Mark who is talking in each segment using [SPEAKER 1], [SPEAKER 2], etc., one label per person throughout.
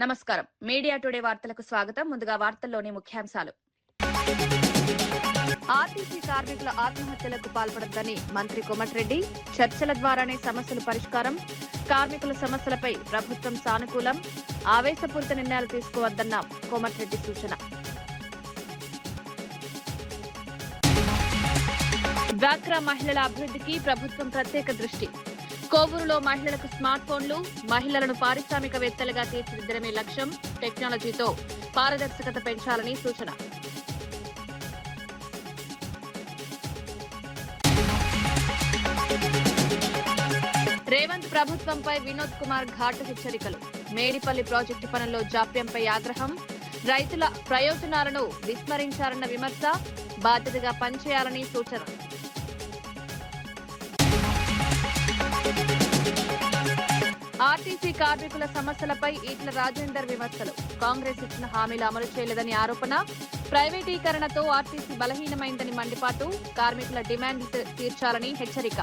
[SPEAKER 1] నమస్కారం. Media today వార్తలకు స్వాగతం. ముందుగా వార్తల్లోని ముఖ్యాంశాలు. ఆర్టీసీ కార్మికుల ఆత్మహత్యలకు పాల్పడొద్దని మంత్రి కోమటిరెడ్డి. చర్చల ద్వారానే సమస్యల పరిష్కారం. కార్మికుల సమస్యలపై ప్రభుత్వం సానుకూలం. ఆవేశపూరిత నిర్ణయాలు తీసుకోవద్దన్న కోమటిరెడ్డి సూచన. డ్వాక్రా మహిళల అభివృద్ధికి ప్రభుత్వం ప్రత్యేక దృష్టి. కోవూరులో మహిళలకు స్మార్ట్ ఫోన్లు, మహిళలను పారిశ్రామికవేత్తలుగా తీర్చిదిద్దడమే లక్ష్యం. టెక్నాలజీతో పారదర్శకత పెంచాలని సూచన. రేవంత్ ప్రభుత్వంపై వినోద్ కుమార్ ఘాటు హెచ్చరికలు. మేడిపల్లి ప్రాజెక్టు పనుల్లో జాప్యంపై ఆగ్రహం. రైతుల ప్రయోజనాలను విస్మరించారన్న విమర్శ. బాధ్యతగా పనిచేయాలని సూచన. ఆర్టీసీ కార్మికుల సమస్యలపై ఈటెల రాజేందర్ విమర్శలు. కాంగ్రెస్ ఇచ్చిన హామీలు అమలు చేయలేదని ఆరోపణ. ప్రైవేటీకరణతో ఆర్టీసీ బలహీనమైందని మండిపాటు. కార్మికుల డిమాండ్లు తీర్చాలని హెచ్చరిక.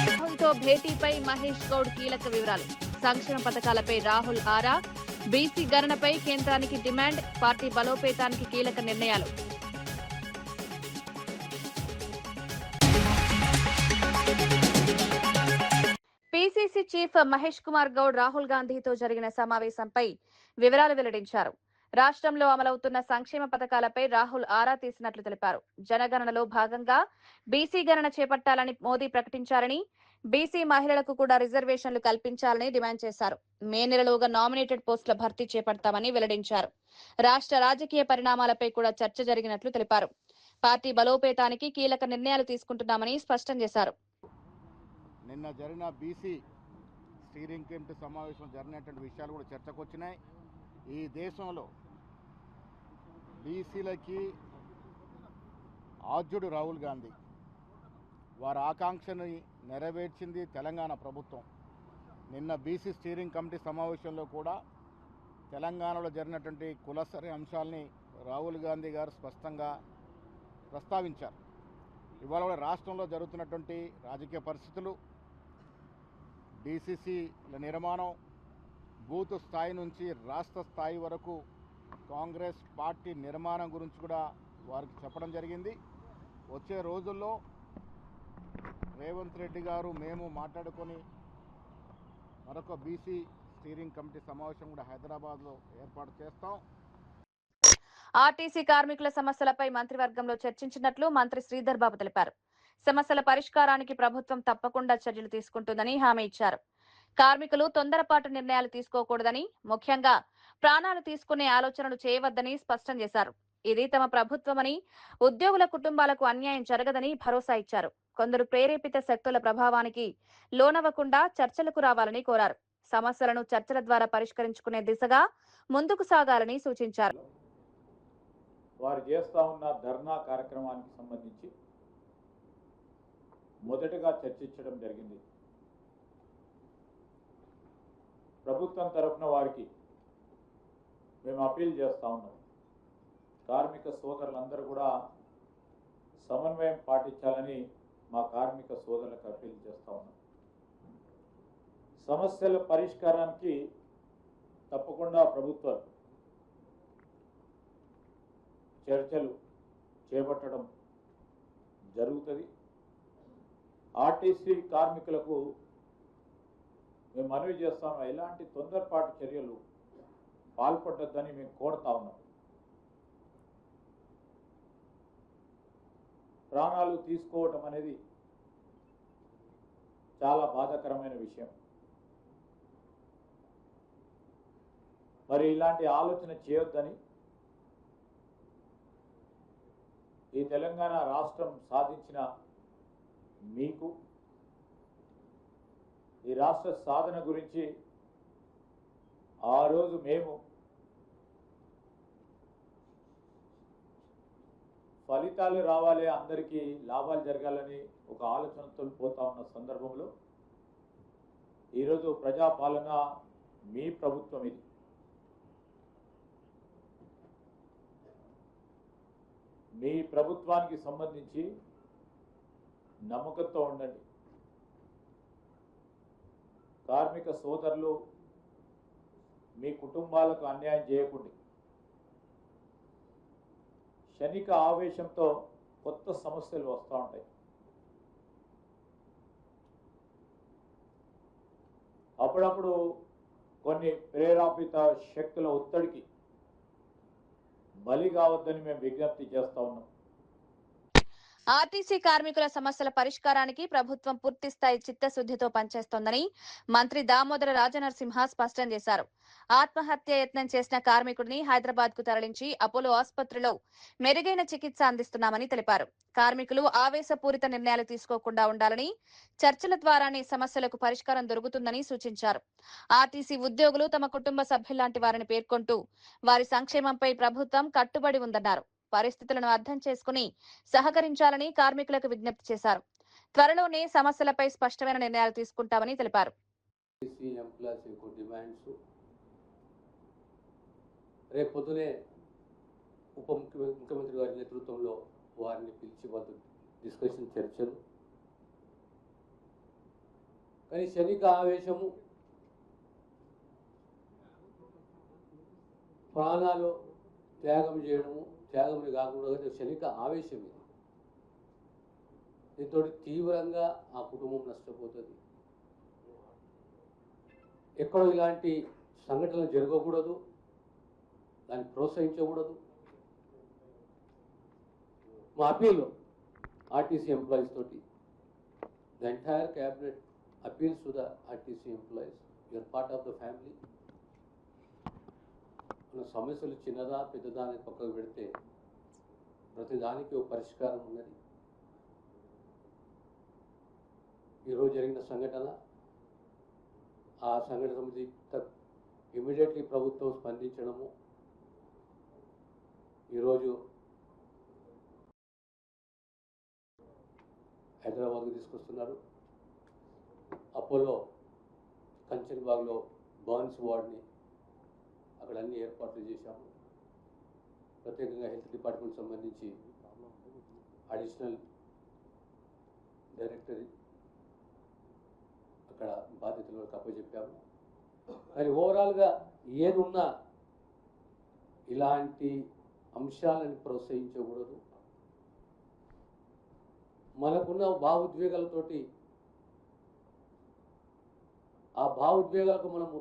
[SPEAKER 1] రాహుల్తో భేటీపై మహేష్ గౌడ్ కీలక వివరాలు. సంక్షేమ పథకాలపై రాహుల్ ఆరా. బీసీ గణనపై కేంద్రానికి డిమాండ్. పార్టీ బలోపేతానికి కీలక నిర్ణయాలు. పీసీసీ చీఫ్ మహేష్ కుమార్ గౌడ్ రాహుల్ గాంధీతో జరిగిన సమావేశంపై వివరాలు వెల్లడించారు. రాష్ట్రంలో అమలవుతున్న సంక్షేమ పథకాలపై రాహుల్ ఆరా తీసినట్లు తెలిపారు. జనగణనలో భాగంగా బీసీ గణన చేపట్టాలని మోదీ ప్రకటించారని, బీసీ మహిళలకు కూడా రిజర్వేషన్లు కల్పించాలని డిమాండ్ చేశారు. మే నెలలోగా నామినేటెడ్ పోస్టుల భర్తీ చేపడతామని వెల్లడించారు. రాష్ట్ర రాజకీయ పరిణామాలపై కూడా చర్చ జరిగినట్లు తెలిపారు. పార్టీ బలోపేతానికి కీలక నిర్ణయాలు తీసుకుంటున్నామని స్పష్టం చేశారు.
[SPEAKER 2] నిన్న జరిగిన బీసీ స్టీరింగ్ కమిటీ సమావేశం జరిగినటువంటి విషయాలు కూడా చర్చకు వచ్చినాయి. ఈ దేశంలో బీసీలకి ఆద్యుడు రాహుల్ గాంధీ. వారి ఆకాంక్షని నెరవేర్చింది తెలంగాణ ప్రభుత్వం. నిన్న బీసీ స్టీరింగ్ కమిటీ సమావేశంలో కూడా తెలంగాణలో జరిగినటువంటి కులసరి అంశాలని రాహుల్ గాంధీ గారు స్పష్టంగా ప్రస్తావించారు. ఇవాళ కూడా రాష్ట్రంలో జరుగుతున్నటువంటి రాజకీయ పరిస్థితులు, డీసీసీల నిర్మాణం, బూత్ స్థాయి నుంచి రాష్ట్ర స్థాయి వరకు కాంగ్రెస్ పార్టీ నిర్మాణం గురించి కూడా వారికి చెప్పడం జరిగింది. వచ్చే రోజుల్లో రేవంత్ రెడ్డి గారు మేము మాట్లాడుకొని మరొక బీసీ స్టీరింగ్ కమిటీ సమావేశం కూడా హైదరాబాద్లో ఏర్పాటు చేస్తాం.
[SPEAKER 1] ఆర్టీసీ కార్మికుల సమస్యలపై మంత్రివర్గంలో చర్చించినట్లు మంత్రి శ్రీధర్ బాబు తెలిపారు. సమస్యల పరిష్కారానికి ప్రభుత్వం తప్పకుండా చర్యలు తీసుకుంటుందని హామీ ఇచ్చారు. కార్మికులు తొందరపాటు నిర్ణయాలు తీసుకోకూడదని, ముఖ్యంగా ప్రాణాలు తీసుకునే ఆలోచనలు చేయవద్దని స్పష్టం చేశారు. ఇది తమ ప్రభుత్వమని, ఉద్యోగుల కుటుంబాలకు అన్యాయం జరగదని భరోసా ఇచ్చారు. కొందరు ప్రేరేపిత శక్తుల ప్రభావానికి లోనవ్వకుండా చర్చలకు రావాలని కోరారు. సమస్యలను చర్చల ద్వారా పరిష్కరించుకునే దిశగా ముందుకు సాగాలని సూచించారు.
[SPEAKER 3] వారు చేస్తా ఉన్న ధర్నా కార్యక్రమానికి సంబంధించి మొదటగా చర్చించడం జరిగింది. ప్రభుత్వం తరఫున వారికి మేము అప్పీల్ చేస్తూ ఉన్నాం. కార్మిక సోదరులందరూ కూడా సమన్వయం పాటించాలని మా కార్మిక సోదరులకు అప్పీల్ చేస్తూ ఉన్నాం. సమస్యల పరిష్కారానికి తప్పకుండా ప్రభుత్వం చర్చలు చేపట్టడం జరుగుతుంది. ఆర్టీసీ కార్మికులకు మేము మనవి చేస్తాం, ఎలాంటి తొందరపాటు చర్యలు పాల్పడొద్దని మేము కోరుతా ఉన్నాం. ప్రాణాలు తీసుకోవటం అనేది చాలా బాధాకరమైన విషయం. మరి ఇలాంటి ఆలోచన చేయొద్దని ఈ తెలంగాణ రాష్ట్రం సాధించిన మీకు, ఈ రాష్ట్ర సాధన గురించి ఆ రోజు మేము ఫలితాలు రావాలి, అందరికీ లాభాలు జరగాలని ఒక ఆలోచనతో పోతా ఉన్న సందర్భంలో ఈరోజు ప్రజాపాలన మీ ప్రభుత్వం ఇది. మీ ప్రభుత్వానికి సంబంధించి నమ్మకంతో ఉండండి. కార్మిక సోదరులు మీ కుటుంబాలకు అన్యాయం చేయకుండా క్షణిక ఆవేశంతో కొత్త సమస్యలు వస్తూ ఉంటాయి. అప్పుడప్పుడు కొన్ని ప్రేరేపిత శక్తుల ఒత్తిడికి బలి కావద్దని మేము విజ్ఞప్తి చేస్తా ఉన్నాం.
[SPEAKER 1] ఆర్టీసీ కార్మికుల సమస్యల పరిష్కారానికి ప్రభుత్వం పూర్తిస్థాయి చిత్తశుద్ధితో పనిచేస్తోందని మంత్రి దామోదర రాజనరసింహ స్పష్టం చేశారు. ఆత్మహత్య యత్నం చేసిన కార్మికుడిని హైదరాబాద్ కు తరలించి అపోలో ఆసుపత్రిలో మెరుగైన చికిత్స అందిస్తున్నామని తెలిపారు. కార్మికులు ఆవేశపూరిత నిర్ణయాలు తీసుకోకుండా ఉండాలని, చర్చల ద్వారానే సమస్యలకు పరిష్కారం దొరుకుతుందని సూచించారు. ఆర్టీసీ ఉద్యోగులు తమ కుటుంబ సభ్యులాంటి వారిని పేర్కొంటూ వారి సంక్షేమంపై ప్రభుత్వం కట్టుబడి ఉందన్నారు. పరిస్థితులను అర్థం చేసుకుని సహకరించాలని కార్మికులకు విజ్ఞప్తి చేశారు. త్వరలోనే సమస్యలపై స్పష్టమైన నిర్ణయాలు తీసుకుంటామని తెలిపారు.
[SPEAKER 4] రేపు పొద్దునే ఉప ముఖ్యమంత్రి గారి నేతృత్వంలో వారిని పిలిచి వాళ్ళు డిస్కషన్ చర్చలు, కానీ క్షణిక ఆవేశము, ప్రాణాలు త్యాగం చేయడము, త్యాగమే కాకుండా క్షణిక ఆవేశం ఇది. దీంతో తీవ్రంగా ఆ కుటుంబం నష్టపోతుంది. ఎక్కడో ఇలాంటి సంఘటనలు జరగకూడదు, దాన్ని ప్రోత్సహించకూడదు. మా అపీల్ ఆర్టీసీ ఎంప్లాయీస్ తోటి, the entire cabinet appeals to the RTC employees, you are part of the family. మన సమస్యలు చిన్నదా పెద్దదా అని పక్కకు పెడితే ప్రతిదానికి ఒక పరిష్కారం ఉన్నది. ఈరోజు జరిగిన సంఘటన, ఆ సంఘటన ఇమీడియట్లీ ప్రభుత్వం స్పందించడము, ఈరోజు హైదరాబాద్కు తీసుకొస్తున్నారు. అపోలో కంచన్బాగ్లో బర్న్స్ వార్డ్ని అక్కడ అన్ని ఏర్పాట్లు చేశాము. ప్రత్యేకంగా హెల్త్ డిపార్ట్మెంట్ సంబంధించి అడిషనల్ డైరెక్టర్ అక్కడ బాధ్యతలు అప్పచెప్పాము. కానీ ఓవరాల్గా ఏది ఉన్నా ఇలాంటి అంశాలను ప్రోత్సహించకూడదు. మనకున్న భావోద్వేగాలతోటి ఆ భావోద్వేగాలకు మనము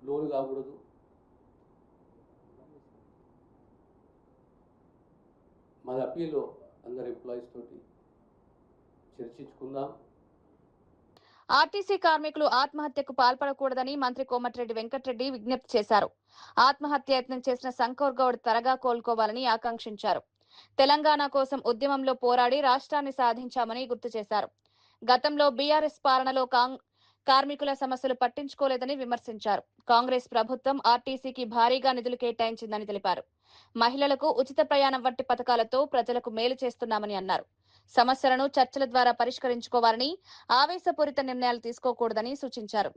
[SPEAKER 4] లోను కాకూడదు. మన అప్పీల్లో అందరు ఎంప్లాయీస్ తోటి చర్చించుకుందాం.
[SPEAKER 1] ఆర్టీసీ కార్మికులు ఆత్మహత్యకు పాల్పడకూడదని మంత్రి కోమటిరెడ్డి వెంకటరెడ్డి విజ్ఞప్తి చేశారు. ఆత్మహత్య యత్నం చేసిన శంకర్ గౌడ్ త్వరగా కోలుకోవాలని ఆకాంక్షించారు. తెలంగాణ కోసం ఉద్యమంలో పోరాడి రాష్ట్రాన్ని సాధించామని గుర్తు చేశారు. గతంలో బీఆర్ఎస్ పాలనలో కార్మికుల సమస్యలు పట్టించుకోలేదని విమర్శించారు. కాంగ్రెస్ ప్రభుత్వం ఆర్టీసీకి భారీగా నిధులు కేటాయించిందని తెలిపారు. మహిళలకు ఉచిత ప్రయాణం వంటి పథకాలతో ప్రజలకు మేలు చేస్తున్నామని అన్నారు. సమస్యలను చర్చల ద్వారా పరిష్కరించుకోవాలని, ఆవేశపూరిత నిర్ణయాలు తీసుకోకూడదని సూచించారు.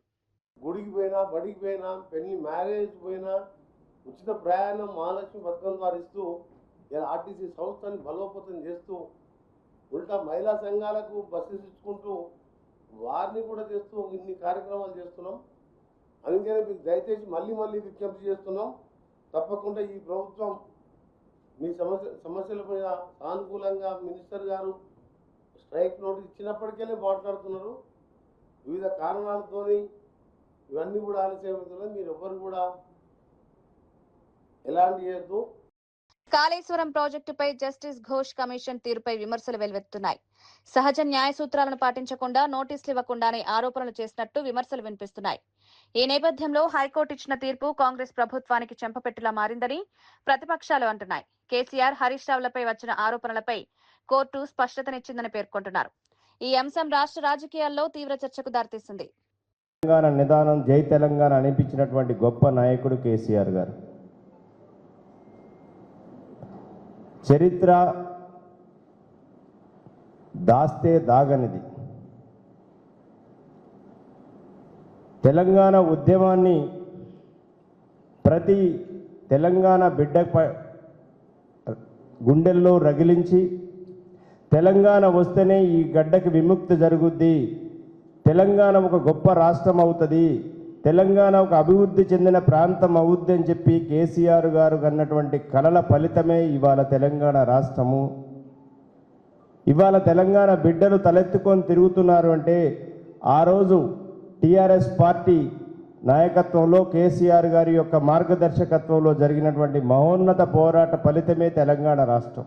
[SPEAKER 5] గుడికి పోయినా, బడికి పోయినా, పెళ్లి మ్యారేజ్ పోయినా ఉచిత ప్రయాణం మహాలక్ష్మి పథకం ద్వారా ఇస్తూ ఇలా ఆర్టీసీ సంస్థని బలోపేతం చేస్తూ, ఉల్టా మహిళా సంఘాలకు బస్సెస్ ఇచ్చుకుంటూ వారిని కూడా చేస్తూ ఇన్ని కార్యక్రమాలు చేస్తున్నాం. అందుకనే మీకు దయచేసి మళ్ళీ విజ్ఞప్తి చేస్తున్నాం. తప్పకుండా ఈ ప్రభుత్వం మీ సమస్యలపై సానుకూలంగా మినిస్టర్ గారు స్ట్రైక్ నోటీస్ ఇచ్చినప్పటికీ మాట్లాడుతున్నారు. వివిధ కారణాలతోని ఇవన్నీ కూడా ఆలస్యం అవుతున్నాయి. మీరు ఎవ్వరు కూడా ఎలాంటి చేయొద్దు.
[SPEAKER 1] కాళేశ్వరం ప్రాజెక్టుపై జస్టిస్ ఘోష్ కమిషన్ తీరుపై విమర్శలు వెల్లువెత్తుతున్నాయి. సహజ న్యాయ సూత్రాలను పాటించకుండా నోటీసులు ఇవ్వకుండానే ఆరోపణలు చేసినట్టు విమర్శలు వినిపిస్తున్నాయి. ఈ నేపథ్యంలో హైకోర్టు ఇచ్చిన తీర్పు కాంగ్రెస్ ప్రభుత్వానికి చెంపపెట్టులా మారిందని ప్రతిపక్షాలు అంటున్నాయి. కేసీఆర్, హరీష్ రావులపై వచ్చిన ఆరోపణలపై కోర్టు స్పష్టతనిచ్చిందని పేర్కొంటున్నారు. ఈ అంశం రాష్ట్ర రాజకీయాల్లో తీవ్ర చర్చకు దారితీస్తుంది.
[SPEAKER 6] తెలంగాణ నిదానం జై తెలంగాణ అనిపించినటువంటి గొప్ప నాయకుడు కేసీఆర్ గారు. చరిత్ర దాస్తే దాగనిది. తెలంగాణ ఉద్యమాన్ని ప్రతి తెలంగాణ బిడ్డ గుండెల్లో రగిలించి తెలంగాణ వస్తేనే ఈ గడ్డకి విముక్తి జరుగుద్ది, తెలంగాణ ఒక గొప్ప రాష్ట్రం అవుతుంది, తెలంగాణ ఒక అభివృద్ధి చెందిన ప్రాంతం అవుద్ది అని చెప్పి కేసీఆర్ గారు కన్నటువంటి కలల ఫలితమే ఇవాళ తెలంగాణ రాష్ట్రము. ఇవాళ తెలంగాణ బిడ్డలు తలెత్తుకొని తిరుగుతున్నారు అంటే ఆ రోజు టీఆర్ఎస్ పార్టీ నాయకత్వంలో కేసీఆర్ గారి యొక్క మార్గదర్శకత్వంలో జరిగినటువంటి మహోన్నత పోరాట ఫలితమే తెలంగాణ రాష్ట్రం.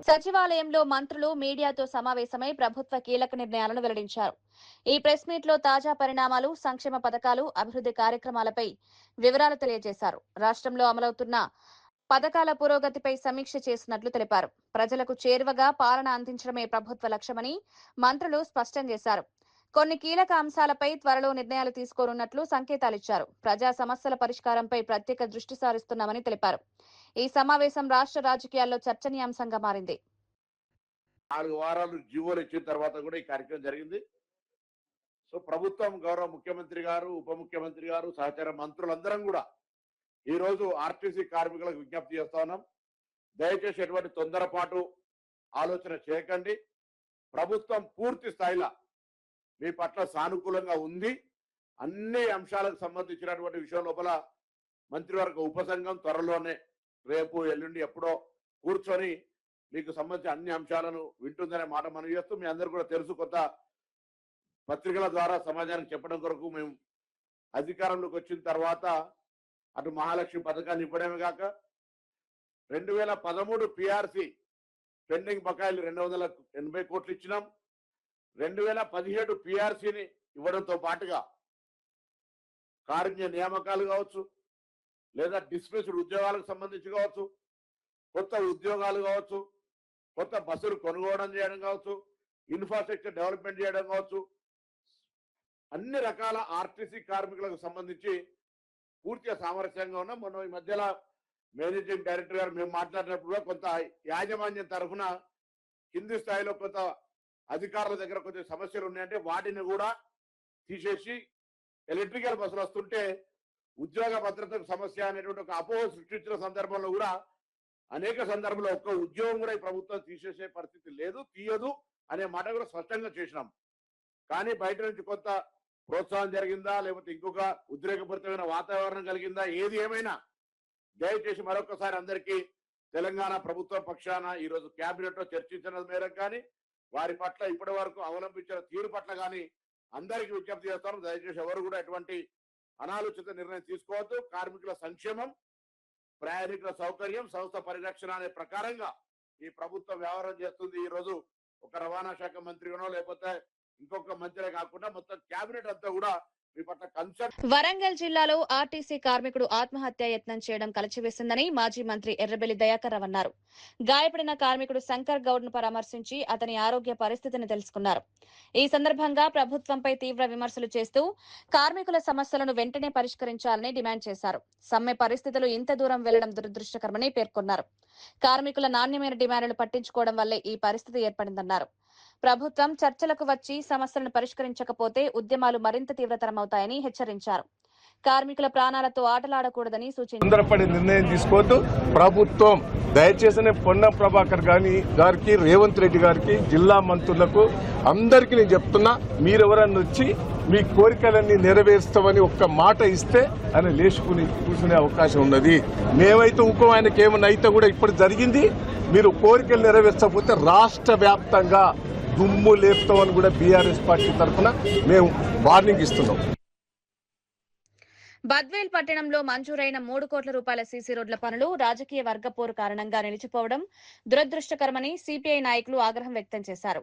[SPEAKER 1] సచివాలయంలో మంత్రులు మీడియాతో సమావేశమై ప్రభుత్వ కీలక నిర్ణయాలను వెల్లడించారు. ఈ ప్రెస్ మీట్ లో తాజా పరిణామాలు, సంక్షేమ పథకాలు, అభివృద్ధి కార్యక్రమాలపై వివరాలు తెలియజేశారు. రాష్ట్రంలో అమలవుతున్న పథకాల పురోగతిపై సమీక్ష చేసినట్లు తెలిపారు. ప్రజలకు చేరువగా పాలన అందించడమే ప్రభుత్వ లక్ష్యమని మంత్రులు స్పష్టం చేశారు. కొన్ని కీలక అంశాలపై త్వరలో నిర్ణయాలు తీసుకోనున్నట్లు సంకేతాలిచ్చారు. ప్రజా సమస్యల పరిష్కారంపై ప్రత్యేక దృష్టి సారిస్తున్నామని తెలిపారు. ఈ సమావేశం రాష్ట్ర రాజకీయాల్లో చర్చనీయాంశంగా మారింది.
[SPEAKER 7] 4 వారాలు జీవోలు ఇచ్చిన తర్వాత కూడా ఈ కార్యక్రమం జరిగింది. సో ప్రభుత్వం, గౌరవ ముఖ్యమంత్రి గారు, ఉప ముఖ్యమంత్రి గారు, సహచార మంత్రులందరం కూడా ఈ రోజు ఆర్టీసీ కార్మికులకు విజ్ఞప్తి చేస్తా ఉన్నాం. దయచేసి ఎటువంటి తొందరపాటు ఆలోచన చేయకండి. ప్రభుత్వం పూర్తి స్థాయిలో మీ పట్ల సానుకూలంగా ఉంది. అన్ని అంశాలకు సంబంధించినటువంటి విషయం లోపల మంత్రివర్గ ఉపసంఘం త్వరలోనే రేపు ఎల్లుండి ఎప్పుడో కూర్చొని మీకు సంబంధించిన అన్ని అంశాలను వింటుందనే మాట మనం చేస్తూ, మీ అందరూ కూడా తెలుసు, కొత్త పత్రికల ద్వారా సమాజానికి చెప్పడం కొరకు మేము అధికారంలోకి వచ్చిన తర్వాత అటు మహాలక్ష్మి పథకాన్ని ఇవ్వడమే కాక 2013 పిఆర్సి పెండింగ్ బకాయిలు 280 కోట్లు ఇచ్చినాం. 2017 పిఆర్సీని ఇవ్వడంతో పాటుగా కార్మిక నియామకాలు కావచ్చు, లేదా డిస్మిస్డ్ ఉద్యోగాలకు సంబంధించి కావచ్చు, కొత్త ఉద్యోగాలు కావచ్చు, కొత్త బస్సులు కొనుగోలు చేయడం కావచ్చు, ఇన్ఫ్రాస్ట్రక్చర్ డెవలప్మెంట్ చేయడం కావచ్చు, అన్ని రకాల ఆర్టీసీ కార్మికులకు సంబంధించి పూర్తిగా సామరస్యంగా ఉన్నాం. మనం ఈ మధ్యలో మేనేజింగ్ డైరెక్టర్ గారు మేము మాట్లాడినప్పుడు కూడా కొంత యాజమాన్యం తరఫున కింది స్థాయిలో కొంత అధికారుల దగ్గర కొంచెం సమస్యలు ఉన్నాయంటే వాటిని కూడా తీసేసి ఎలక్ట్రికల్ బస్సులు వస్తుంటే ఉద్యోగ భద్రతకు సమస్య అనేటువంటి ఒక అపోహ సృష్టించిన సందర్భంలో కూడా అనేక సందర్భంలో ఒక్క ఉద్యోగం కూడా ఈ ప్రభుత్వం తీసేసే పరిస్థితి లేదు, తీయదు అనే మాట కూడా స్పష్టంగా చేసినాం. కానీ బయట నుంచి కొంత ప్రోత్సాహం జరిగిందా, లేకపోతే ఇంకొక ఉద్రేకపూరితమైన వాతావరణం కలిగిందా, ఏది ఏమైనా దయచేసి మరొకసారి అందరికీ తెలంగాణ ప్రభుత్వం పక్షాన ఈరోజు కేబినెట్ లో చర్చించిన మేరకు కానీ వారి పట్ల ఇప్పటి వరకు అవలంబించిన తీరు పట్ల కానీ అందరికీ విజ్ఞప్తి చేస్తాను. దయచేసి ఎవరు కూడా ఎటువంటి అనాలోచిత నిర్ణయం తీసుకోవద్దు. కార్మికుల సంక్షేమం, ప్రయాణికుల సౌకర్యం, సంస్థ పరిరక్షణ అనే ప్రకారంగా ఈ ప్రభుత్వం వ్యవహారం చేస్తుంది. ఈ రోజు ఒక రవాణా శాఖ మంత్రిగానో లేకపోతే ఇంకొక మంత్రే కాకుండా మొత్తం కేబినెట్ అంతా కూడా మీ పట్ల కన్సర్న్.
[SPEAKER 1] వరంగల్ జిల్లాలో ఆర్టీసీ కార్మికుడు ఆత్మహత్య యత్నం చేయడం కలచివేసిందని మాజీ మంత్రి ఎర్రబెల్లి దయాకర్ రావు అన్నారు. గాయపడిన కార్మికుడు శంకర్ గౌడ్ ను పరామర్శించి అతని ఆరోగ్య పరిస్థితిని తెలుసుకున్నారు. ఈ సందర్భంగా ప్రభుత్వంపై తీవ్ర విమర్శలు చేస్తూ కార్మికుల సమస్యలను వెంటనే పరిష్కరించాలని డిమాండ్ చేశారు. సమ్మె పరిస్థితులు ఇంత దూరం వెళ్లడం దురదృష్టకరమని పేర్కొన్నారు. కార్మికుల నాణ్యమైన డిమాండ్లు పట్టించుకోవడం వల్లే ఈ పరిస్థితి ఏర్పడిందన్నారు. ప్రభుత్వం చర్చలకు వచ్చి సమస్యలను పరిష్కరించకపోతే ఉద్యమాలు మరింత తీవ్రతరమవుతాయని హెచ్చరించారు. కార్మికుల ప్రాణాలతో ఆటలాడకూడదని సూచించారు.
[SPEAKER 8] తొందరపడి నిర్ణయం తీసుకోవద్దు. ప్రభుత్వం దయచేసి పొన్నం ప్రభాకర్ గారికి, రేవంత్ రెడ్డి గారికి, జిల్లా మంత్రులకు అందరికీ నేను చెప్తున్నా, మీరెవరన్నా వచ్చి మీ కోరికలన్నీ నెరవేరుస్తామని ఒక్క మాట ఇస్తే ఆయన లేచుకుని కూర్చునే అవకాశం ఉన్నది. మేమైతే ఇంకో ఆయనకి ఏమన్నా అయితే కూడా ఇప్పుడు జరిగింది, మీరు కోరికలు నెరవేర్చకపోతే రాష్ట్ర వ్యాప్తంగా దుమ్ము లేపుతామని కూడా బీఆర్ఎస్ పార్టీ తరఫున మేము వార్నింగ్ ఇస్తున్నాం.
[SPEAKER 1] బద్వేల్ పట్టణంలో మంజూరైన 3 కోట్ల రూపాయల సీసీ రోడ్ల పనులు రాజకీయ వర్గపోరు కారణంగా నిలిచిపోవడం దురదృష్టకరమని సిపిఐ నాయకులు ఆగ్రహం వ్యక్తం చేశారు.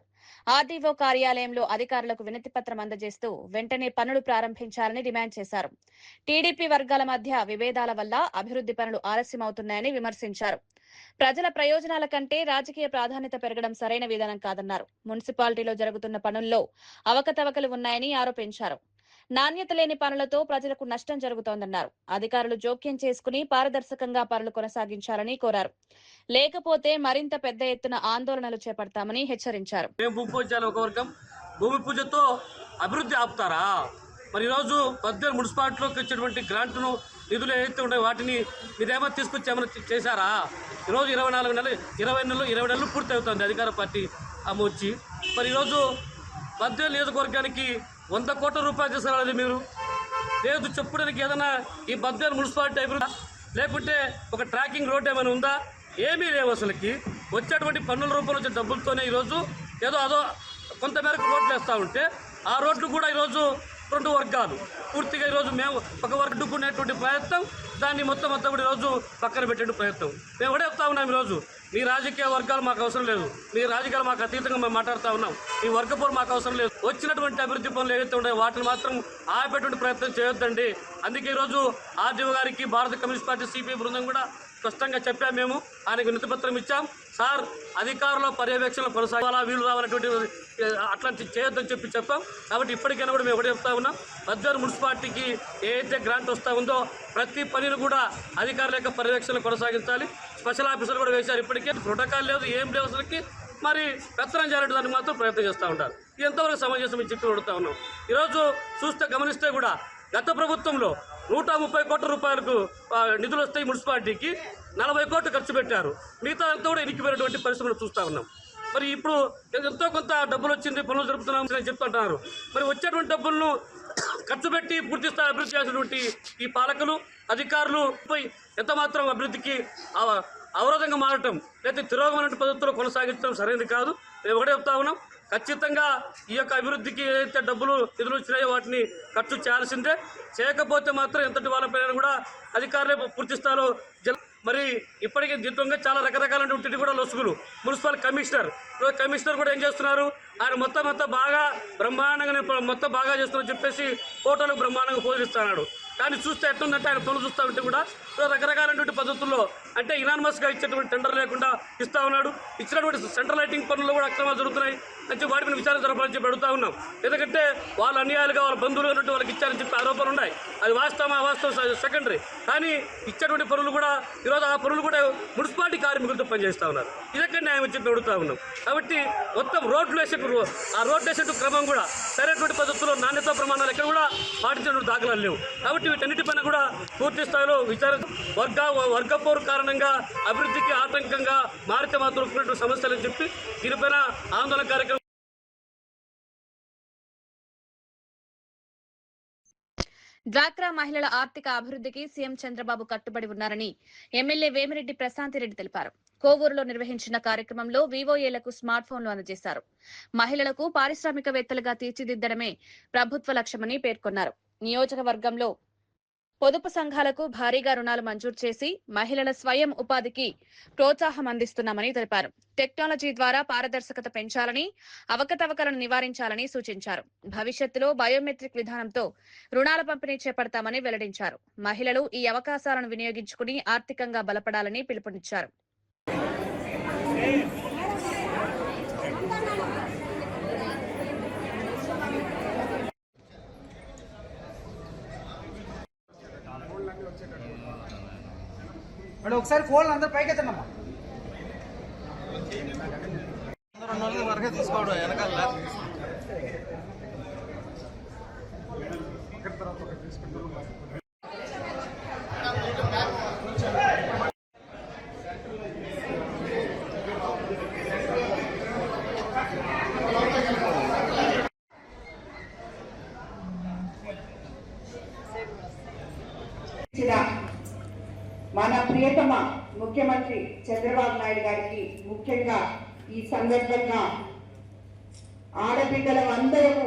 [SPEAKER 1] ఆర్డీఓ కార్యాలయంలో అధికారులకు వినతి పత్రం అందజేస్తూ వెంటనే పనులు ప్రారంభించాలని డిమాండ్ చేశారు. టీడీపీ వర్గాల మధ్య విభేదాల వల్ల అభివృద్ధి పనులు ఆలస్యమవుతున్నాయని విమర్శించారు. ప్రజల ప్రయోజనాల కంటే రాజకీయ ప్రాధాన్యత పెరగడం సరైన విధానం కాదన్నారు. మున్సిపాలిటీలో జరుగుతున్న పనుల్లో అవకతవకలు ఉన్నాయని ఆరోపించారు. నాణ్యత లేని పనులతో ప్రజలకు నష్టం జరుగుతోందన్నారు. అధికారులు జోక్యం చేసుకుని పారదర్శకంగా పనులు కొనసాగించాలని కోరారు. లేకపోతే మరింత పెద్ద ఎత్తున ఆందోళనలు చేపడతామని హెచ్చరించారు.
[SPEAKER 9] భూమి పూజతో అభివృద్ధి ఆపుతారా? మరి ఈరోజు బద్వేల్ మున్సిపాలిటీలోకి వచ్చేటువంటి గ్రాంట్ను నిధులు ఏదైతే ఉన్నాయో వాటిని మీరేమో తీసుకొచ్చి ఏమైనా చేశారా? ఈరోజు 20 నెలలు పూర్తి అవుతుంది అధికార పార్టీ వచ్చి. మరి ఈరోజు మధ్య నియోజకవర్గానికి 100 కోట్ల రూపాయలు తీసుకురావాలి మీరు. లేదు చెప్పడానికి ఏదైనా ఈ బద్వేలు మున్సిపాలిటీ అభివృద్ధి లేకుంటే ఒక ట్రాకింగ్ రోడ్ ఏమైనా ఉందా? ఏమీ లేవు. అసలుకి వచ్చేటువంటి పన్నుల రూపంలో వచ్చే డబ్బులతోనే ఈరోజు ఏదో అదో కొంతమేరకు రోడ్లు వేస్తూ ఉంటే ఆ రోడ్లు కూడా ఈరోజు 2 వర్గాలు పూర్తిగా ఈరోజు మేము ఒక వర్గడుకునేటువంటి ప్రయత్నం, దాన్ని మొత్తం అంతా కూడా ఈరోజు పక్కన పెట్టే ప్రయత్నం. మేము కూడా చెప్తా ఉన్నాం, ఈరోజు మీ రాజకీయ వర్గాలు మాకు అవసరం లేదు, మీ రాజకీయాలు మాకు అతీతంగా మేము మాట్లాడుతూ ఉన్నాం, మీ వర్గపోరు మాకు అవసరం లేదు. వచ్చినటువంటి అభివృద్ధి పనులు ఏవైతే ఉన్నాయో వాటిని మాత్రం ఆపేటువంటి ప్రయత్నం చేయొద్దండి. అందుకే ఈరోజు ఆర్డీఓ గారికి భారత కమ్యూనిస్ట్ పార్టీ సిపిఐ బృందం కూడా స్పష్టంగా చెప్పాము. మేము ఆయనకు వినతిపత్రం ఇచ్చాం. సార్ అధికారుల పర్యవేక్షణ కొనసాగాలా, వీళ్ళు రావాలటువంటి అట్లాంటి చేయొద్దని చెప్పాం. కాబట్టి ఇప్పటికైనా కూడా మేము ఒకటి చెప్తా ఉన్నాం, బద్వేలు మున్సిపాలిటీకి ఏదైతే గ్రాంట్ వస్తూ ఉందో ప్రతి పనిని కూడా అధికారుల యొక్క పర్యవేక్షణ కొనసాగించాలి. స్పెషల్ ఆఫీసర్ కూడా వేశారు. ఇప్పటికే ప్రోటోకాల్ లేదు, ఏం లేవు అసలుకి. మరి పెత్తనం చేయాలంటే దానికి మాత్రం ప్రయత్నం చేస్తూ ఉంటారు. ఇది ఎంతవరకు సమంజసం అని చెప్పి అడుగుతా ఉన్నాం. ఈరోజు గమనిస్తే కూడా గత ప్రభుత్వంలో 130 కోట్ల రూపాయలకు నిధులు వస్తాయి మున్సిపాలిటీకి, 40 కోట్లు ఖర్చు పెట్టారు. మిగతా అంతా కూడా ఇరికిపోయినటువంటి పరిశ్రమలు చూస్తూ ఉన్నాం. మరి ఇప్పుడు ఎంతో కొంత డబ్బులు వచ్చింది, పనులు జరుపుతున్నాం అని చెప్తుంటున్నారు. మరి వచ్చేటువంటి డబ్బులను ఖర్చు పెట్టి పూర్తి స్థాయి అభివృద్ధి చేసినటువంటి ఈ పాలకులు అధికారులు ఎంత మాత్రం అభివృద్ధికి అవరోధంగా మారటం లేదా తిరోగమన పద్ధతిలో కొనసాగించడం సరైనది కాదు. మేము ఒకటే చెప్తా ఉన్నాం, ఖచ్చితంగా ఈ యొక్క అభివృద్ధికి ఏదైతే డబ్బులు నిధులు వచ్చినాయో వాటిని ఖర్చు చేయాల్సిందే. చేయకపోతే మాత్రం ఎంతటి వాళ్ళపైన కూడా అధికారులే పూర్తి స్థాయిలో మరి ఇప్పటికీ దీంట్లో చాలా రకరకాలైనటువంటి కూడా లొసుగులు. మున్సిపల్ కమిషనర్ కూడా ఏం చేస్తున్నారు, ఆయన మొత్తం బాగా బ్రహ్మాండంగా మొత్తం బాగా చేస్తున్నారని చెప్పేసి ఫోటోలు బ్రహ్మాండంగా పోజిస్తున్నాడు. కానీ చూస్తే ఎట్లుందంటే ఆయన పనులు చూస్తూ ఉంటే కూడా రకరకాలైనటువంటి పద్ధతుల్లో అంటే ఇనానిమస్గా ఇచ్చేటువంటి టెండర్ లేకుండా ఇస్తూ ఉన్నాడు. ఇచ్చినటువంటి సెంట్రల్ లైటింగ్ పనుల్లో కూడా అక్రమాలు జరుగుతున్నాయి అని వాటి మీద విచారణ జరపాలని చెప్పి అడుగుతా ఉన్నాం. ఎందుకంటే వాళ్ళ అన్యాయాలుగా వాళ్ళ బంధువులు ఉన్నట్టు వాళ్ళకి ఇచ్చారని చెప్పి ఆరోపణలు ఉన్నాయి. అది వాస్తవం అవాస్తవం సెకండరీ. కానీ ఇచ్చేటువంటి పనులు కూడా ఈరోజు ఆ పనులు కూడా మున్సిపాలిటీ కార్మికులతో పనిచేస్తూ ఉన్నారు. ఇదెక్కడ న్యాయం చెప్పి అడుగుతా ఉన్నాం. కాబట్టి మొత్తం రోడ్లు వేసే క్రమం కూడా సరైనటువంటి పద్ధతుల్లో నాణ్యత ప్రమాణాలు ఎక్కడ కూడా పాటించినటువంటి దాఖలాలు లేవు. కాబట్టి వీటన్నిటిపైన కూడా పూర్తి స్థాయిలో వర్గపోరు కారణంగా అభివృద్ధికి ఆటంకంగా మారితే మాత్రం ఉన్నటువంటి సమస్యలని చెప్పి దీనిపైన ఆందోళన కార్యక్రమం.
[SPEAKER 1] డ్వాక్రా మహిళల ఆర్థిక అభివృద్ధికి సీఎం చంద్రబాబు కట్టుబడి ఉన్నారని ఎమ్మెల్యే వేమిరెడ్డి ప్రశాంతిరెడ్డి తెలిపారు. కోవూరులో నిర్వహించిన కార్యక్రమంలో వివోఏలకు స్మార్ట్ ఫోన్లు అందజేశారు. మహిళలకు పారిశ్రామికవేత్తలుగా తీర్చిదిద్దడమే ప్రభుత్వ లక్ష్యమని పేర్కొన్నారు. నియోజకవర్గంలో పొదుపు సంఘాలకు భారీగా రుణాలు మంజూరు చేసి మహిళల స్వయం ఉపాధికి ప్రోత్సాహం అందిస్తున్నామని తెలిపారు. టెక్నాలజీ ద్వారా పారదర్శకత పెంచాలని, అవకతవకలను నివారించాలని సూచించారు. భవిష్యత్తులో బయోమెట్రిక్ విధానంతో రుణాల పంపిణీ చేపడతామని వెల్లడించారు. మహిళలు ఈ అవకాశాలను వినియోగించుకుని ఆర్థికంగా బలపడాలని పిలుపునిచ్చారు.
[SPEAKER 10] మేడం ఒకసారి ఫోన్ అందరూ పైకి ఎత్తనమ్మా. అందరూ వరకే తీసుకోవడం వెనకాల
[SPEAKER 11] మన ప్రియతమ ముఖ్యమంత్రి చంద్రబాబు నాయుడు గారికి ముఖ్యంగా ఈ సందర్భంగా ఆడబిడ్డలు అందరూ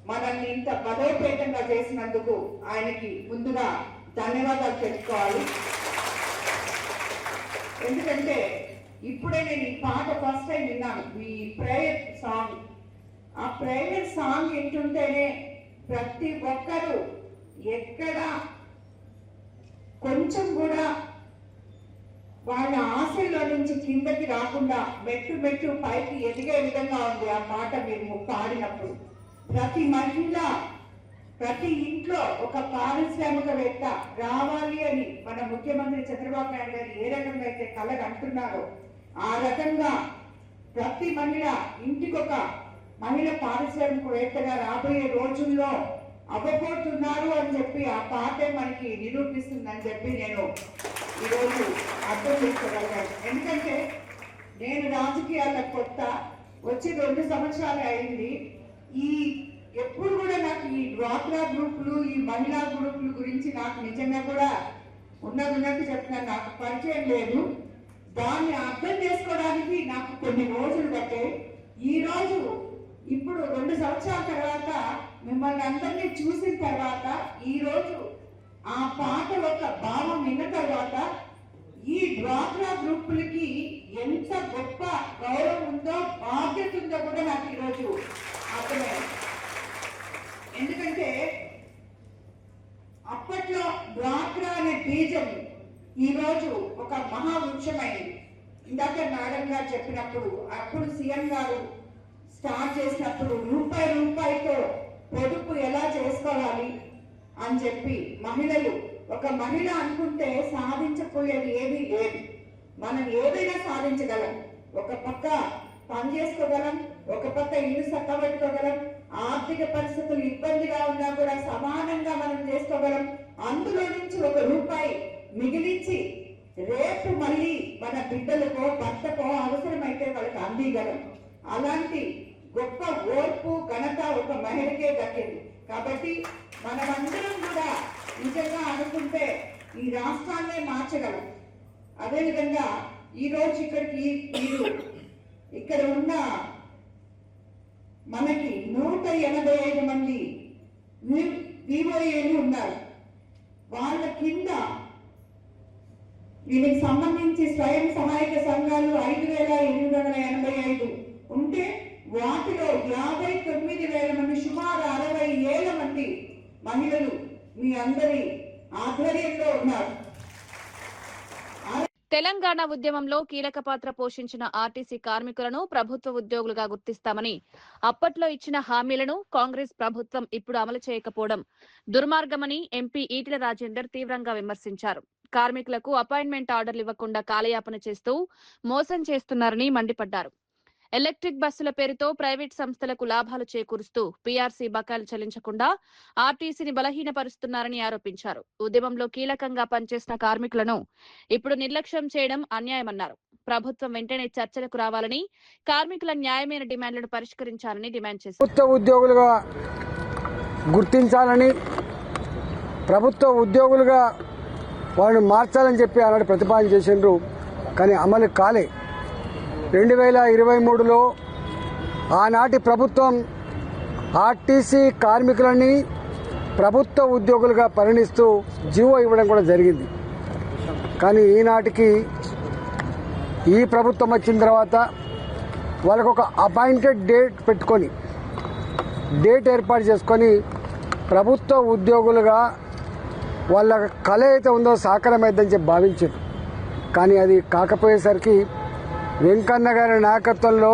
[SPEAKER 11] మనల్ని ఇంత బలోపేతంగా చేసినందుకు ఆయనకి ముందుగా ధన్యవాదాలు చెప్పుకోవాలి. ఎందుకంటే ఇప్పుడే నేను ఈ పాట ఫస్ట్ టైం విన్నాను, ఈ ప్రేయర్ సాంగ్. ఆ ప్రేయర్ సాంగ్ వింటుంటేనే ప్రతి ఒక్కరూ ఎక్కడ కొంచెం కూడా వాళ్ళ ఆశల్లో నుంచి కిందకి రాకుండా మెట్టు పైకి ఎదిగే విధంగా ఉంది ఆ పాట మీరు పాడినప్పుడు. ప్రతి మహిళ ప్రతి ఇంట్లో ఒక పారిశ్రామికవేత్త రావాలి అని మన ముఖ్యమంత్రి చంద్రబాబు నాయుడు గారు ఏ రకంగా అయితే కలలు అంటున్నారో ఆ రకంగా ప్రతి మహిళ ఇంటికొక మహిళ పారిశ్రామికవేత్తగా రాబోయే రోజుల్లో అవ్వబోతున్నారు అని చెప్పి ఆ పాటే మనకి నిరూపిస్తుందని చెప్పి నేను ఈరోజు అర్థం చేసుకోగలిగాను. ఎందుకంటే నేను రాజకీయాలకు కొత్త వచ్చి 2 సంవత్సరాలు అయింది. ఈ ఎప్పుడు కూడా నాకు ఈ డ్వాక్రా గ్రూపులు ఈ మహిళా గ్రూపుల గురించి నాకు నిజంగా కూడా ఉన్నట్టు చెప్తున్నాను, నాకు పరిచయం లేదు. దాన్ని అర్థం చేసుకోవడానికి నాకు కొన్ని రోజులు పట్టే. ఈ రోజు ఇప్పుడు 2 సంవత్సరాల తర్వాత మిమ్మల్ని అందరినీ చూసిన తర్వాత ఈ రోజు ఆ పాట ఒక భావం విన్న తర్వాత ఈ డ్వాక్రా గ్రూపులకి ఎంత గొప్ప గౌరవం ఉందో బాధ్యత ఉందో కూడా నాకు ఈరోజు అర్థమైంది. ఎందుకంటే అప్పట్లో డ్వాక్రా అనే బీజం ఈరోజు ఒక మహావృక్షమైంది. ఇందాక మేడం గారు చెప్పినప్పుడు, అప్పుడు సీఎం గారు స్టార్ట్ చేసినప్పుడు రూపాయితో పొదుపు ఎలా చేసుకోవాలి అని చెప్పి మహిళలు, ఒక మహిళ అనుకుంటే సాధించకపోయేది ఏమీ లేదు. మనం ఏదైనా సాధించగలం. ఒక పక్క పని చేసుకోగలం, ఒక పక్క ఇల్లు చక్కబెట్టుకోగలం, ఆర్థిక పరిస్థితులు ఇబ్బందిగా ఉన్నా కూడా సమానంగా మనం చేసుకోగలం. అందులో నుంచి ₹1 మిగిలించి రేపు మళ్ళీ మన బిడ్డలకో భర్తకో అవసరమైతే వాళ్ళకి అందిగలం. అలాంటి గొప్ప ఓర్పు ఘనత ఒక మహిళకే దక్కింది. కాబట్టి మనమందరం కూడా నిజంగా అనుకుంటే ఈ రాష్ట్రాన్నే మార్చగలం. అదేవిధంగా ఈరోజు ఇక్కడికి మీరు ఇక్కడ ఉన్న మనకి 185 మంది వివోఏలు ఉన్నారు. వాళ్ళ కింద దీనికి సంబంధించి స్వయం సహాయక సంఘాలు 5,885 ఉంటే వాటిలో 59,000 మంది, సుమారు 60,000 మంది మహిళలు మీ అందరి ఆధ్వర్యంలో ఉన్నారు.
[SPEAKER 1] తెలంగాణ ఉద్యమంలో కీలక పాత్ర పోషించిన ఆర్టీసీ కార్మికులను ప్రభుత్వ ఉద్యోగులుగా గుర్తిస్తామని అప్పట్లో ఇచ్చిన హామీలను కాంగ్రెస్ ప్రభుత్వం ఇప్పుడు అమలు చేయకపోవడం దుర్మార్గమని ఎంపీ ఈటెల రాజేందర్ తీవ్రంగా విమర్శించారు. కార్మికులకు అపాయింట్మెంట్ ఆర్డర్లు ఇవ్వకుండా కాలయాపన చేస్తూ మోసం చేస్తున్నారని మండిపడ్డారు. ఎలక్ట్రిక్ బస్సుల పేరుతో ప్రైవేట్ సంస్థలకు లాభాలు చేకూరుస్తూ పీఆర్సీ బకాయిలు చెల్లించకుండా ఆర్టీసీని బలహీనపరుస్తున్నారని ఆరోపించారు. ఉద్యమంలో కీలకంగా పనిచేసిన కార్మికులను ఇప్పుడు నిర్లక్ష్యం చేయడం అన్యాయమన్నారు. ప్రభుత్వం వెంటనే చర్చలకు రావాలని, కార్మికుల న్యాయమైన డిమాండ్లను పరిష్కరించాలని డిమాండ్ చేశారు.
[SPEAKER 12] ప్రభుత్వ ఉద్యోగులుగా గుర్తించాలని, ప్రభుత్వ ఉద్యోగులుగా వాళ్ళని మార్చాలని చెప్పి ఆనాడు ప్రతిపాదన చేసిండ్రు. కానీ అమలు కాలే. 2023లో ఆనాటి ప్రభుత్వం ఆర్టీసీ కార్మికులని ప్రభుత్వ ఉద్యోగులుగా పరిగణిస్తూ జీవో ఇవ్వడం కూడా జరిగింది. కానీ ఈనాటికి ఈ ప్రభుత్వం వచ్చిన తర్వాత వాళ్ళకు ఒక అపాయింటెడ్ డేట్ పెట్టుకొని, డేట్ ఏర్పాటు చేసుకొని ప్రభుత్వ ఉద్యోగులుగా వాళ్ళ కళ అయితే ఉందో సాకారమైందని చెప్పి భావించారు. కానీ అది కాకపోయేసరికి వెంకన్న గారి నాయకత్వంలో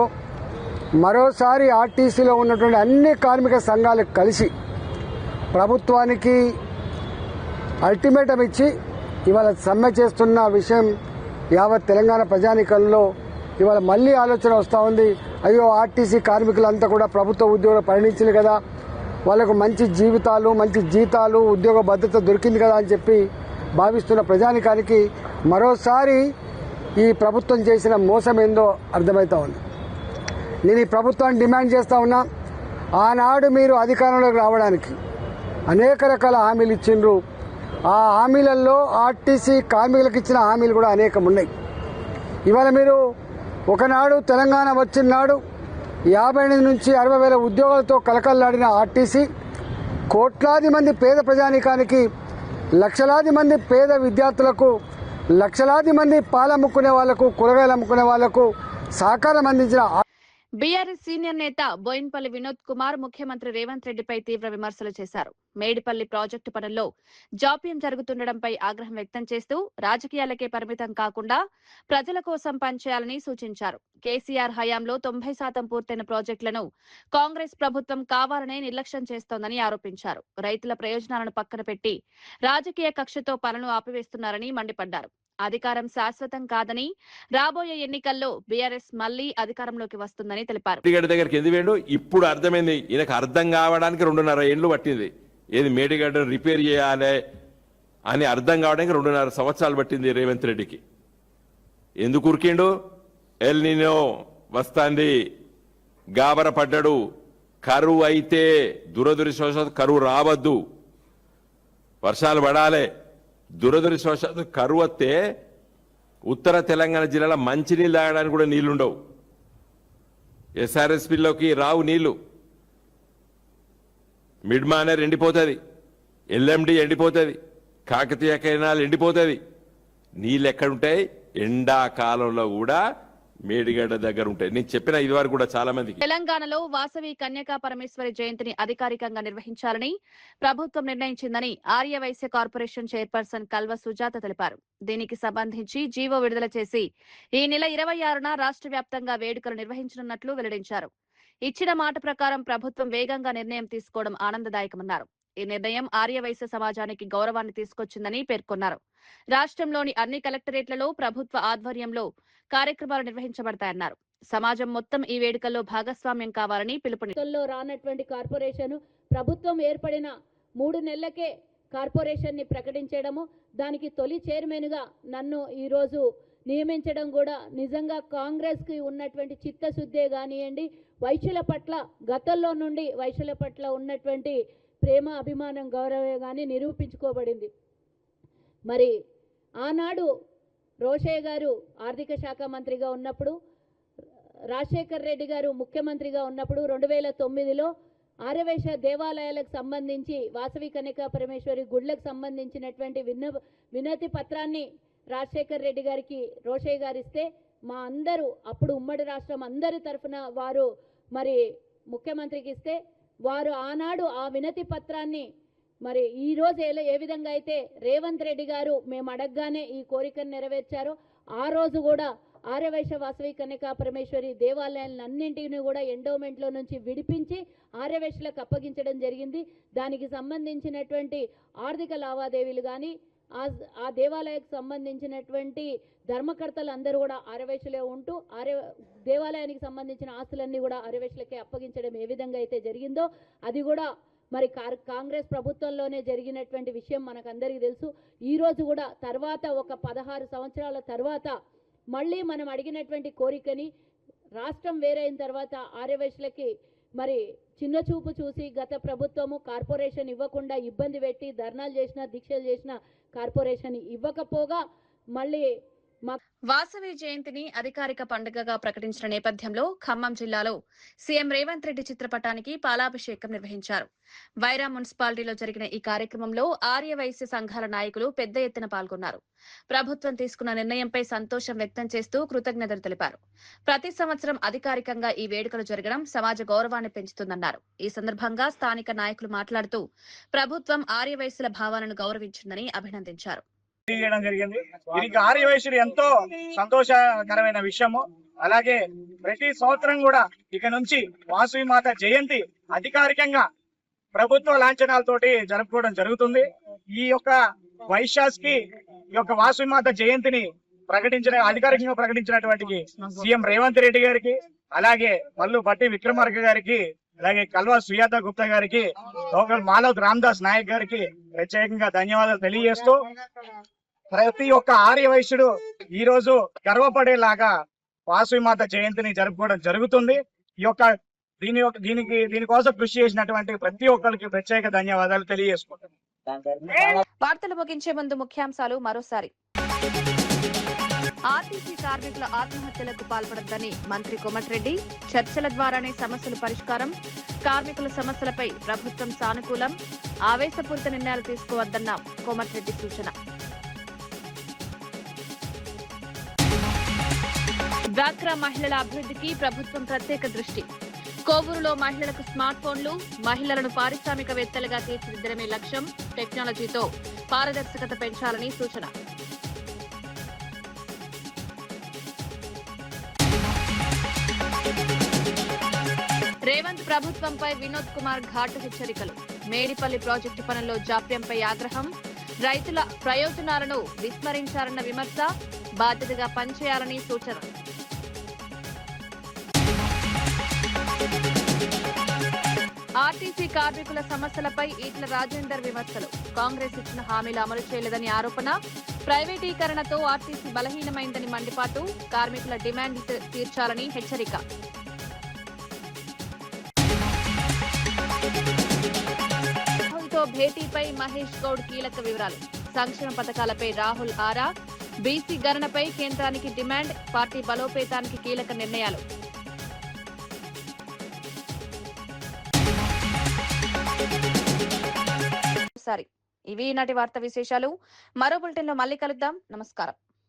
[SPEAKER 12] మరోసారి ఆర్టీసీలో ఉన్నటువంటి అన్ని కార్మిక సంఘాలు కలిసి ప్రభుత్వానికి అల్టిమేటం ఇచ్చి ఇవాళ సమ్మె చేస్తున్న విషయం యావత్ తెలంగాణ ప్రజానీకంలో ఇవాళ మళ్ళీ ఆలోచన వస్తూ ఉంది. అయ్యో, ఆర్టీసీ కార్మికులంతా కూడా ప్రభుత్వ ఉద్యోగులు పరిగణించింది కదా, వాళ్ళకు మంచి జీవితాలు, మంచి జీతాలు, ఉద్యోగ భద్రత దొరికింది కదా అని చెప్పి భావిస్తున్న ప్రజానీకానికి మరోసారి ఈ ప్రభుత్వం చేసిన మోసం ఏందో అర్థమవుతా ఉంది. నేను ఈ ప్రభుత్వాన్ని డిమాండ్ చేస్తూ ఉన్నా, ఆనాడు మీరు అధికారంలోకి రావడానికి అనేక రకాల హామీలు ఇచ్చిండ్రు. ఆ హామీలలో ఆర్టీసీ కార్మికులకు ఇచ్చిన హామీలు కూడా అనేకం ఉన్నాయి. ఇవాళ మీరు ఒకనాడు తెలంగాణ వచ్చిన నాడు 58 నుంచి 60,000 ఉద్యోగాలతో కలకల్లాడిన ఆర్టీసీ కోట్లాది మంది పేద ప్రజానీకానికి, లక్షలాది మంది పేద విద్యార్థులకు, లక్షలాది మంది పాలమ్ముకునే వాళ్లకు, కూరగాయలు అమ్ముకునే వాళ్లకు సహకారం అందించిన
[SPEAKER 1] బీఆర్ఎస్ సీనియర్ నేత బోయిన్పల్లి వినోద్ కుమార్ ముఖ్యమంత్రి రేవంత్ రెడ్డిపై తీవ్ర విమర్శలు చేశారు. మేడిపల్లి ప్రాజెక్టు పనుల్లో జాప్యం జరుగుతుండటంపై ఆగ్రహం వ్యక్తం చేస్తూ రాజకీయాలకే పరిమితం కాకుండా ప్రజల కోసం పనిచేయాలని సూచించారు. కేసీఆర్ హయాంలో 90% పూర్తయిన ప్రాజెక్టులను కాంగ్రెస్ ప్రభుత్వం కావాలనే నిర్లక్ష్యం చేస్తోందని ఆరోపించారు. రైతుల ప్రయోజనాలను పక్కన పెట్టి రాజకీయ కక్షతో పనులు ఆపివేస్తున్నారని మండిపడ్డారు. అధికారం శాశ్వతం కాదని, రాబోయే ఎన్నికల్లో బీఆర్ఎస్ మళ్లీ అధికారంలోకి వస్తుందని తెలిపారు.
[SPEAKER 13] దగ్గరికి ఎందుకు వేయండు ఇప్పుడు అర్థమైంది. ఈయనకు అర్థం కావడానికి 2.5 ఏళ్లు పట్టింది. ఏది మేడిగడ్డను రిపేర్ చేయాలి అని అర్థం కావడానికి 2.5 సంవత్సరాలు పట్టింది రేవంత్ రెడ్డికి. ఎందుకు ఉరికిండు? ఎల్ నినో వస్తాంది, గాబర పడ్డాడు, కరువు అయితే దురదృష్టవశాత్తు కరువు రావద్దు, వర్షాలు పడాలి. దురదృష్టవశాత్తు కరువు వస్తే ఉత్తర తెలంగాణ జిల్లాలో మంచినీళ్ళు తాగడానికి కూడా నీళ్లుండవు. ఎస్ఆర్ఎస్పీలోకి రావు నీళ్లు. మిడ్మానేర్ ఎండిపోతుంది, ఎల్ఎండి ఎండిపోతుంది, కాకతీయ కెనాల్ ఎండిపోతుంది. నీళ్ళు ఎక్కడుంటాయి? ఎండాకాలంలో కూడా మేడిగడ్డ దగ్గర ఉంటాయి. నేను చెప్పిన ఇది వరకు కూడా చాలా మందికి.
[SPEAKER 1] తెలంగాణలో వాసవి కన్యకా పరమేశ్వరి జయంతిని అధికారికంగా నిర్వహించాలని ప్రభుత్వం నిర్ణయించిందని ఆర్యవైశ్య కార్పొరేషన్ చైర్పర్సన్ కల్వ సుజాత తెలిపారు. దీనికి సంబంధించి జీవో విడుదల చేసి ఈ నెల 26న రాష్ట్ర వ్యాప్తంగా వేడుకలు నిర్వహించనున్నట్లు వెల్లడించారు. ఇచ్చిన మాట ప్రకారం ప్రభుత్వం వేగంగా నిర్ణయం తీసుకోవడం ఆనందదాయకమన్నారు. ఈ నిర్ణయం ఆర్యవైశ్య సమాజానికి గౌరవాన్ని తీసుకొచ్చిందని పేర్కొన్నారు. రాష్ట్రంలోని అన్ని కలెక్టరేట్లలో ప్రభుత్వ ఆధ్వర్యంలో కార్యక్రమాలు నిర్వహించబడతాయన్నారు. సమాజం మొత్తం ఈ వేడుకల్లో భాగస్వామ్యం కావాలని పిలుపునిచ్చారు.
[SPEAKER 14] రానటువంటి కార్పొరేషన్ ప్రభుత్వం ఏర్పడిన 3 నెలలకే కార్పొరేషన్ ని ప్రకటించడము, దానికి తొలి చైర్మన్ గా నన్ను ఈ రోజు నియమించడం కూడా నిజంగా కాంగ్రెస్ కి ఉన్నటువంటి చిత్తశుద్ధే కానివ్వండి, వైశ్యుల పట్ల గతంలో నుండి వైశ్యుల పట్ల ఉన్నటువంటి ప్రేమ, అభిమానం, గౌరవే కానీ నిరూపించుకోబడింది. మరి ఆనాడు రోషయ్య గారు ఆర్థిక శాఖ మంత్రిగా ఉన్నప్పుడు, రాజశేఖర్ రెడ్డి గారు ముఖ్యమంత్రిగా ఉన్నప్పుడు 2009లో ఆర్యవైశ్య దేవాలయాలకు సంబంధించి వాసవి కన్యకా పరమేశ్వరి గుడ్లకు సంబంధించినటువంటి వినతి పత్రాన్ని రాజశేఖర్ రెడ్డి గారికి రోషయ్య గారు ఇస్తే, మా అందరూ అప్పుడు ఉమ్మడి రాష్ట్రం అందరి తరఫున వారు మరి ముఖ్యమంత్రికి ఇస్తే, వారు ఆనాడు ఆ వినతి పత్రాన్ని మరి ఈ రోజు ఏ విధంగా అయితే రేవంత్ రెడ్డి గారు మేము అడగగానే ఈ కోరికను నెరవేర్చారో, ఆ రోజు కూడా ఆర్యవైశ్య వాసవి కన్యకా పరమేశ్వరి దేవాలయాలన్నింటినీ కూడా ఎండోమెంట్లో నుంచి విడిపించి ఆర్యవైశ్యులకు అప్పగించడం జరిగింది. దానికి సంబంధించినటువంటి ఆర్థిక లావాదేవీలు కానీ ఆ దేవాలయానికి సంబంధించినటువంటి ధర్మకర్తలు అందరూ కూడా ఆర్యవైశ్యులే ఉంటూ దేవాలయానికి సంబంధించిన ఆస్తులన్నీ కూడా ఆర్యవైశ్యులకే అప్పగించడం ఏ విధంగా అయితే జరిగిందో, అది కూడా మరి కాంగ్రెస్ ప్రభుత్వంలోనే జరిగినటువంటి విషయం మనకందరికీ తెలుసు. ఈ రోజు కూడా తర్వాత ఒక 16 సంవత్సరాల తర్వాత మళ్ళీ మనం అడిగినటువంటి కోరికని రాష్ట్రం వేరైన తర్వాత ఆర్యవైశ్యులకి మరి చిన్న చూపు చూసి గత ప్రభుత్వము కార్పొరేషన్ ఇవ్వకుండా ఇబ్బంది పెట్టి ధర్నాలు చేసిన, దీక్షలు చేసిన కార్పొరేషన్ ఇవ్వకపోగా మళ్ళీ
[SPEAKER 1] వాసవి జయంతిని అధికారిక పండుగగా ప్రకటించిన నేపథ్యంలో ఖమ్మం జిల్లాలో సీఎం రేవంత్ రెడ్డి చిత్రపటానికి పాలాభిషేకం నిర్వహించారు. వైరా మున్సిపాలిటీలో జరిగిన ఈ కార్యక్రమంలో ఆర్యవైశ్య సంఘాల నాయకులు పెద్ద ఎత్తున పాల్గొన్నారు. ప్రభుత్వం తీసుకున్న నిర్ణయంపై సంతోషం వ్యక్తం చేస్తూ కృతజ్ఞతలు తెలిపారు. ప్రతి సంవత్సరం అధికారికంగా ఈ వేడుకలు జరగడం సమాజ గౌరవాన్ని పెంచుతుందన్నారు. ఈ సందర్భంగా స్థానిక నాయకులు మాట్లాడుతూ ప్రభుత్వం ఆర్యవైశ్యుల భావాలను గౌరవించిందని అభినందించారు.
[SPEAKER 10] చేయడం జరిగింది. ఇది ఆర్యవైశ్యుడు ఎంతో సంతోషకరమైన విషయము. అలాగే ప్రతి సంవత్సరం కూడా ఇక నుంచి వాసవి మాత జయంతి అధికారికంగా ప్రభుత్వ లాంఛనాలతోటి జరుపుకోవడం జరుగుతుంది. ఈ యొక్క వైశాఖి ఈ యొక్క వాసవి మాత జయంతిని అధికారికంగా ప్రకటించినటువంటి సీఎం రేవంత్ రెడ్డి గారికి, అలాగే మల్లు భట్టి విక్రమార్క గారికి, అలాగే కల్వా సుజాత గుప్తా గారికి, మాలవ్ రామదాస్ నాయక్ గారికి ప్రత్యేకంగా ధన్యవాదాలు తెలియజేస్తూ, ప్రతి ఒక్క ఆర్యవైశ్యుడు ఈ రోజు గర్వపడేలాగా వాసవి మాత జయంతిని జరుపుకోవడం జరుగుతుంది. దీనికోసం కృషి చేసినటువంటి ప్రతి ఒక్కరికి ప్రత్యేక ధన్యవాదాలు తెలియజేసుకుంటున్నాను.
[SPEAKER 1] వార్తలు ముగించే ముందు ముఖ్యాంశాలు మరోసారి. ఆర్టీసీ కార్మికుల ఆత్మహత్యలకు పాల్పడొద్దని మంత్రి కోమటిరెడ్డి, చర్చల ద్వారానే సమస్యలు పరిష్కారం, కార్మికుల సమస్యలపై ప్రభుత్వం సానుకూలం, ఆవేశపూరిత నిర్ణయాలు తీసుకోవద్దన్న కోమటిరెడ్డి సూచన. డ్వాక్రా మహిళల అభివృద్ధికి ప్రభుత్వం ప్రత్యేక దృష్టి, కోవూరులో మహిళలకు స్మార్ట్ ఫోన్లు, మహిళలను పారిశ్రామికవేత్తలుగా తీర్చిదిద్దడమే లక్ష్యం, టెక్నాలజీతో పారదర్శకత పెంచాలని సూచన. రేవంత్ ప్రభుత్వంపై వినోద్ కుమార్ ఘాటు హెచ్చరికలు, మేడిపల్లి ప్రాజెక్టు పనుల్లో జాప్యంపై ఆగ్రహం, రైతుల ప్రయోజనాలను విస్మరించారన్న విమర్శ, బాధ్యతగా పనిచేయాలని సూచన. ఆర్టీసీ కార్మికుల సమస్యలపై ఈటల రాజేందర్ విమర్శలు, కాంగ్రెస్ ఇచ్చిన హామీలు అమలు చేయలేదని ఆరోపణ, ప్రైవేటీకరణతో ఆర్టీసీ బలహీనమైందని మండిపాటు, కార్మికుల డిమాండ్లు తీర్చాలని హెచ్చరిక. భేటీపై మహేష్ గౌడ్ కీలక వివరాలు. సంక్షేమ పథకాలపై రాహుల్ ఆరా. బీసీ గణనపై కేంద్రానికి డిమాండ్. పార్టీ బలోపేతానికి కీలక నిర్ణయాలు. ఇవి ఈనాటి వార్తా విశేషాలు. మరో బులెటిన్లో మళ్ళీ కలుద్దాం. నమస్కారం.